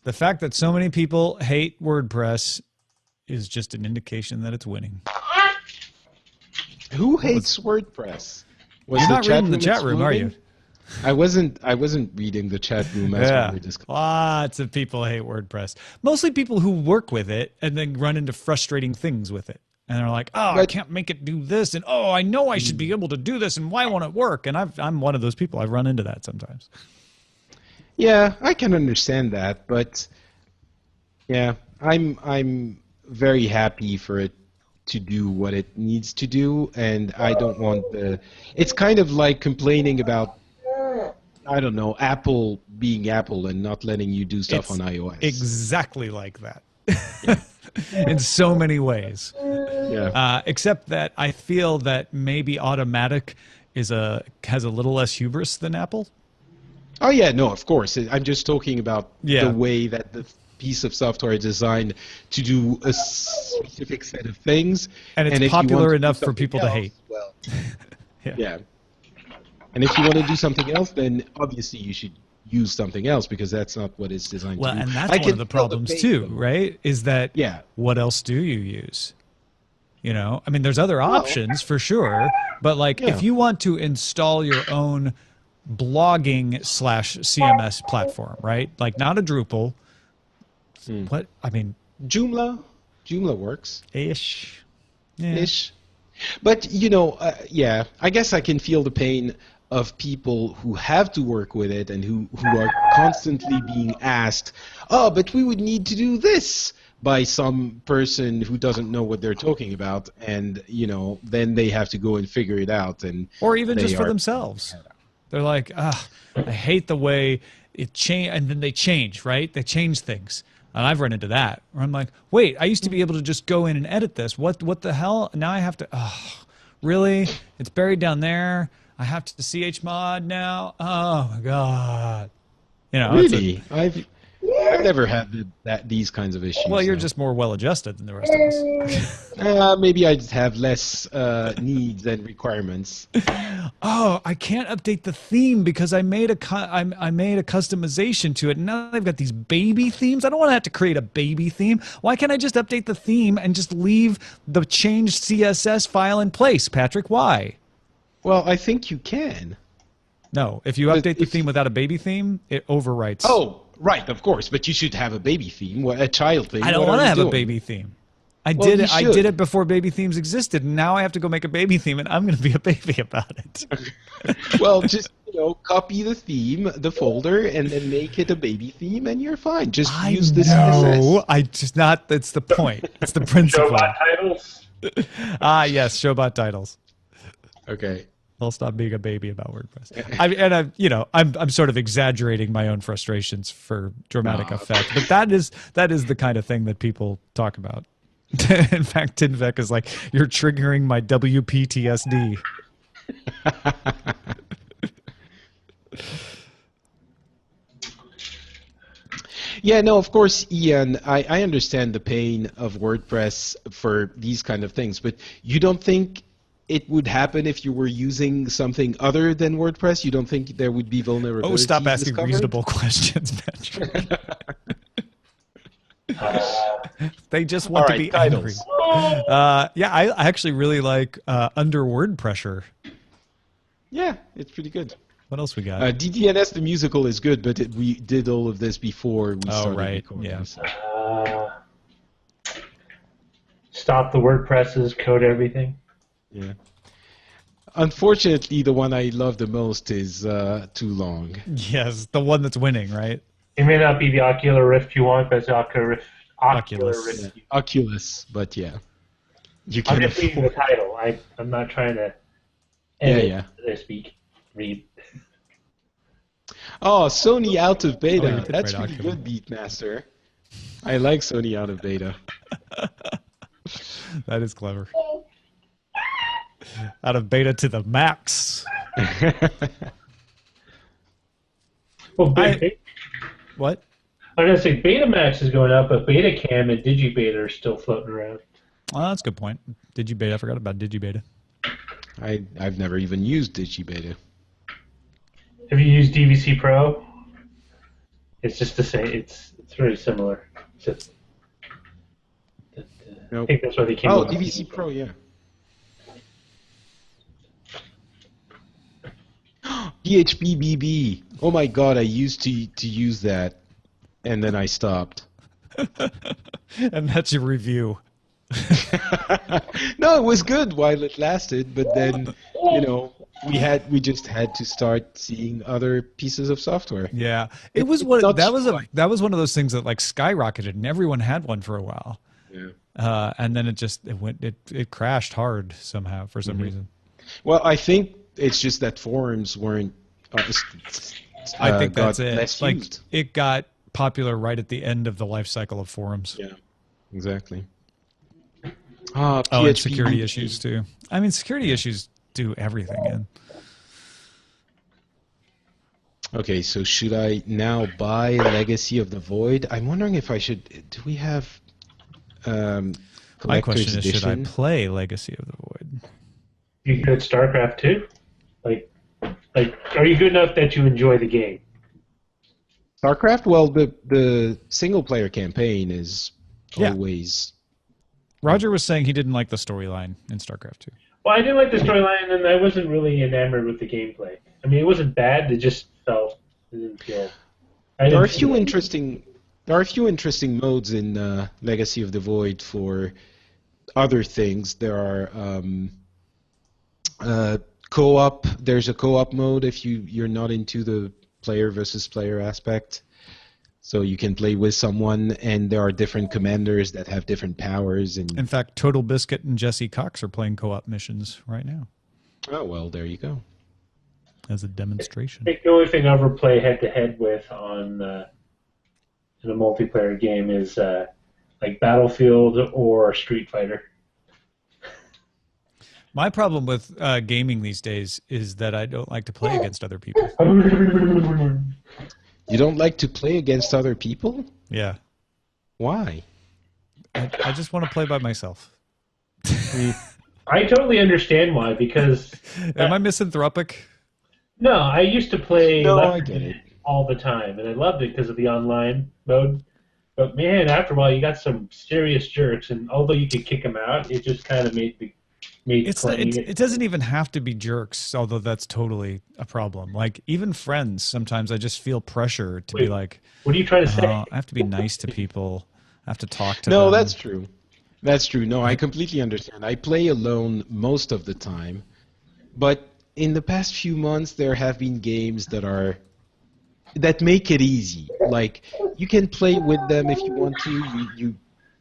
The fact that so many people hate WordPress is just an indication that it's winning. Who hates WordPress? Was You're the not reading the chat room, are exploding? you? I wasn't reading the chat room as we were discussing. Lots of people hate WordPress. Mostly people who work with it and then run into frustrating things with it. And they're like, oh, I can't make it do this. And, oh, I know I should be able to do this. And why won't it work? And I'm one of those people. I've run into that sometimes. Yeah, I can understand that. But, yeah, I'm very happy for it to do what it needs to do. And I don't want the... It's kind of like complaining about, I don't know, Apple being Apple and not letting you do stuff on iOS. Exactly like that. Yeah. In so many ways. Yeah. Except that I feel that maybe Automatic has a little less hubris than Apple. Oh, yeah, no, of course. I'm just talking about Yeah. the way that the piece of software is designed to do a specific set of things. And it's if you popular want to do enough for something people to else, hate. Well, Yeah. yeah. And if you want to do something else, then obviously you should use something else because that's not what it's designed Well, to do. and that's I one can of the feel problems pain too, of them. right? Is that what else do you use? You know, I mean, there's other options for sure, but like if you want to install your own blogging / CMS platform, right? Like not a Drupal. What I mean, Joomla works. Ish. But, you know, yeah, I guess I can feel the pain of people who have to work with it and who are constantly being asked, oh, but we would need to do this by some person who doesn't know what they're talking about. And, you know, then they have to go and figure it out. Or even just for themselves. They're like, I hate the way it changed. And then they change, right? They change things. And I've run into that where I'm like, wait, I used to be able to just go in and edit this. What the hell? Now I have to, really? It's buried down there. I have to chmod now. Oh my God. You know, really? I've never had these kinds of issues. Well, you're just more well-adjusted than the rest of us. Maybe I just have less needs and requirements. Oh, I can't update the theme because I made a customization to it. And now they've got these baby themes. I don't want to have to create a baby theme. Why can't I just update the theme and just leave the changed CSS file in place, Patrick? Why? Well, I think you can. No, if you update the theme without a baby theme, it overwrites. Oh, right, of course, but you should have a baby theme, a child theme. I don't want to have a baby theme. I did it before baby themes existed, and now I have to go make a baby theme, and I'm going to be a baby about it. Well, just copy the theme, the folder, and then make it a baby theme, and you're fine. Just use the CSS. That's the point. It's the principle. Showbot titles. Yes, Showbot titles. Okay. I'll stop being a baby about WordPress. I'm sort of exaggerating my own frustrations for dramatic effect, but that is the kind of thing that people talk about. In fact, Tinvec is like, you're triggering my WPTSD. Yeah, no, of course, Ian, I understand the pain of WordPress for these kind of things, but you don't think it would happen if you were using something other than WordPress? You don't think there would be vulnerabilities? Oh, stop asking discovered? reasonable questions, Patrick. They just want to be angry. Yeah, I actually really like Under WordPressure. Yeah, it's pretty good. What else we got? DTNS the musical is good, but we did all of this before we started recording. Yeah. So. Stop the WordPresses, code everything. Yeah. Unfortunately, the one I love the most is too long. Yes, the one that's winning, right? It may not be the Ocular Rift you want, but it's the Oculus Rift. Yeah. Oculus, but yeah. You I'm can just reading the title. I'm not trying to edit read. Oh, Sony out of beta. Oh, That's right, really Oculus. good, Beatmaster. I like Sony out of beta. That is clever. Out of beta to the max. Well, What? I was going to say Betamax is going up, but Betacam and Digibeta are still floating around. Oh, that's a good point. Digibeta. I forgot about Digibeta. I've never even used DigiBeta. Have you used DVC Pro? It's just the same. It's very similar. Just, I think that's why they came. Oh, DVC Pro, yeah. PHP Oh my god, I used to use that, and then I stopped. And that's your review. No, it was good while it lasted, but then, you know, we just had to start seeing other pieces of software. Yeah, that was one of those things that like skyrocketed, and everyone had one for a while. Yeah. And then it crashed hard somehow for some reason. Well, I think it's just that forums weren't. I think that's it. Less like used. it got popular right at the end of the life cycle of forums. Yeah, exactly. And security issues too. I mean, security issues do everything in. Okay, so should I now buy Legacy of the Void? I'm wondering if I should. Do we have My question is, edition? should I play Legacy of the Void? You could StarCraft 2? Like, are you good enough that you enjoy the game? StarCraft? Well, the single-player campaign is always... Roger was saying he didn't like the storyline in StarCraft 2. Well, I didn't like the storyline, and I wasn't really enamored with the gameplay. I mean, it wasn't bad. It just felt... It didn't feel... There are a few interesting modes in Legacy of the Void for other things. There are co-op. There's a co-op mode if you're not into the player versus player aspect. So you can play with someone, and there are different commanders that have different powers. And in fact, Total Biscuit and Jesse Cox are playing co-op missions right now. Oh, well, there you go. As a demonstration. I think the only thing I ever play head-to-head with on in a multiplayer game is like Battlefield or Street Fighter. My problem with gaming these days is that I don't like to play against other people. You don't like to play against other people? Yeah. Why? I just want to play by myself. I totally understand why, because... Am I misanthropic? No, I used to play I get it. all the time, and I loved it because of the online mode. But man, after a while, you got some serious jerks, and although you could kick them out, it just kind of made it doesn't even have to be jerks, although that's totally a problem. Like, even friends, sometimes I just feel pressure to be like, what are you trying to say? I have to be nice to people. I have to talk to them. No, that's true. That's true. No, I completely understand. I play alone most of the time, but in the past few months, there have been games that make it easy. Like, you can play with them if you want to. You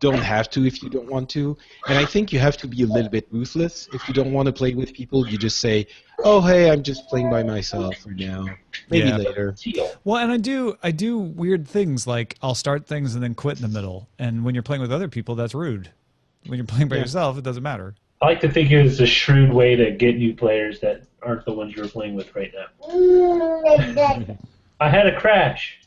don't have to if you don't want to. And I think you have to be a little bit ruthless. If you don't want to play with people, you just say, "Oh, hey, I'm just playing by myself for now. Maybe later." Well, and I do weird things, like I'll start things and then quit in the middle. And when you're playing with other people, that's rude. When you're playing by yourself, it doesn't matter. I like to think it was a shrewd way to get new players that aren't the ones you're playing with right now. I had a crash.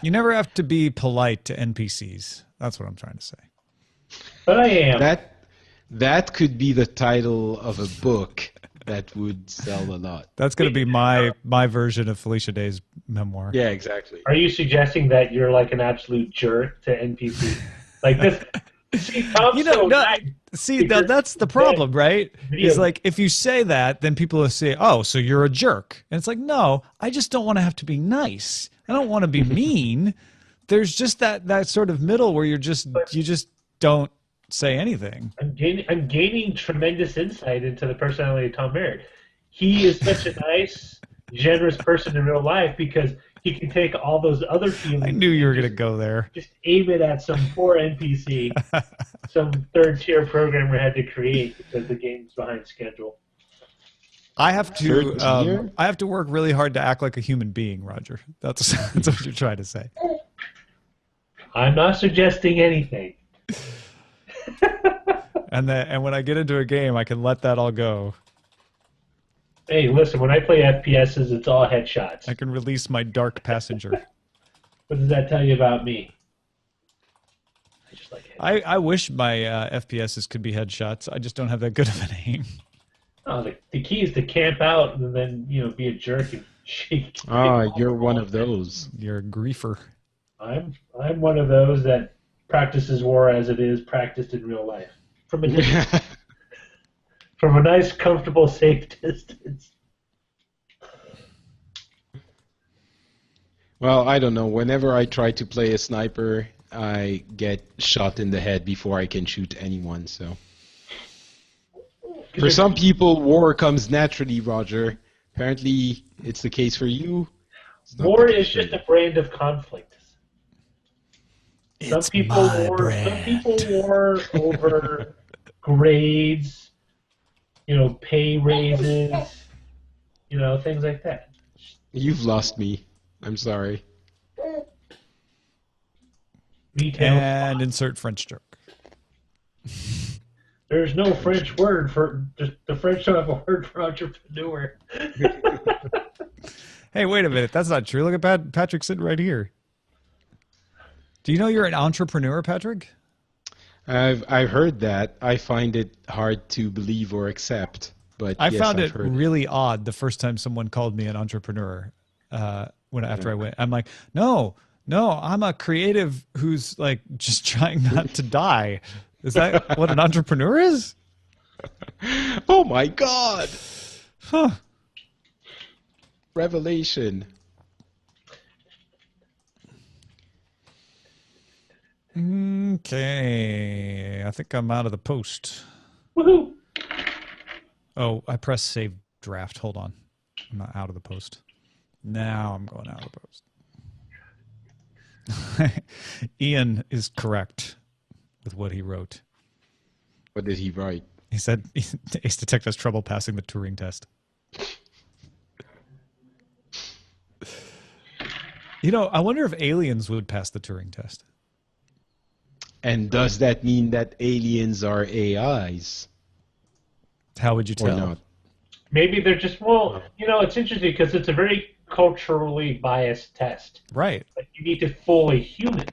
You never have to be polite to NPCs. That's what I'm trying to say. But I am. That could be the title of a book that would sell a lot. That's going to be my version of Felicia Day's memoir. Yeah, exactly. Are you suggesting that you're like an absolute jerk to NPCs? Like this? See, Tom's that's the problem, right? It's like, if you say that, then people will say, "Oh, so you're a jerk." And it's like, no, I just don't want to have to be nice. I don't want to be mean. There's just that sort of middle where you just don't say anything. I'm gaining tremendous insight into the personality of Tom Merritt. He is such a nice, generous person in real life because he can take all those other feelings. I knew you were going to go there. Just aim it at some poor NPC, some third-tier programmer had to create because the game's behind schedule. I have to work really hard to act like a human being, Roger. That's what you're trying to say. I'm not suggesting anything. And when I get into a game, I can let that all go. Hey, listen, when I play FPSs, it's all headshots. I can release my dark passenger. What does that tell you about me? I just like headshots. I wish my FPSs could be headshots. I just don't have that good of an aim. Oh, the key is to camp out and then be a jerk and You're one of those. You're a griefer. I'm one of those that practices war as it is practiced in real life from a from a nice, comfortable, safe distance. Well, I don't know. Whenever I try to play a sniper, I get shot in the head before I can shoot anyone. So, for some people, war comes naturally, Roger. Apparently, it's the case for you. War is just a brand of conflict. Some people war over grades, pay raises, things like that. You've lost me. I'm sorry. And insert French joke. There's no French word for the French don't have a word for entrepreneur. Hey, wait a minute. That's not true. Look at Patrick sitting right here. Do you know you're an entrepreneur, Patrick? I've heard that. I find it hard to believe or accept. But I yes, found I've it heard really odd the first time someone called me an entrepreneur. After I went, I'm like, no, I'm a creative who's like just trying not to die. Is that what an entrepreneur is? Oh my God! Huh. Revelation. Okay, I think I'm out of the post. Woohoo! Oh, I pressed save draft. Hold on. I'm not out of the post. Now I'm going out of the post. Ian is correct with what he wrote. What did he write? He said Ace Detect has trouble passing the Turing test. I wonder if aliens would pass the Turing test. And does that mean that aliens are AIs? How would you tell? Or not? Maybe they're just, it's interesting because it's a very culturally biased test. Right. Like you need to fool a human.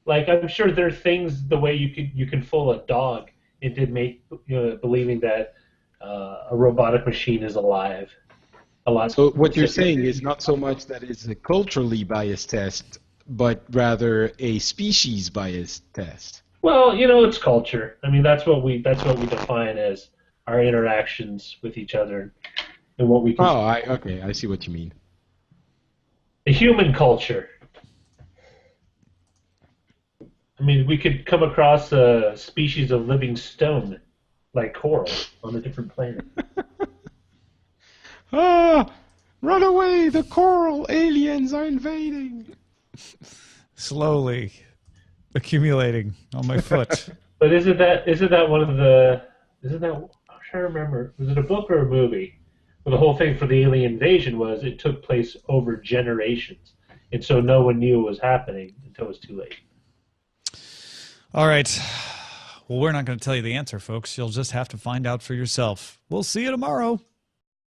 Like I'm sure there are things the way you can fool a dog into believing that a robotic machine is alive. So what you're saying is not so much that it's a culturally biased test, but rather a species biased test. Well, it's culture. I mean, that's what we define as our interactions with each other and what we can. Okay, I see what you mean. The human culture. I mean, we could come across a species of living stone, like coral, on a different planet. Run away! The coral aliens are invading. Slowly accumulating on my foot. But isn't that one of the? I'm trying to remember. Was it a book or a movie? Well, the whole thing for the alien invasion was it took place over generations, and so no one knew it was happening until it was too late. All right. Well, we're not going to tell you the answer, folks. You'll just have to find out for yourself. We'll see you tomorrow.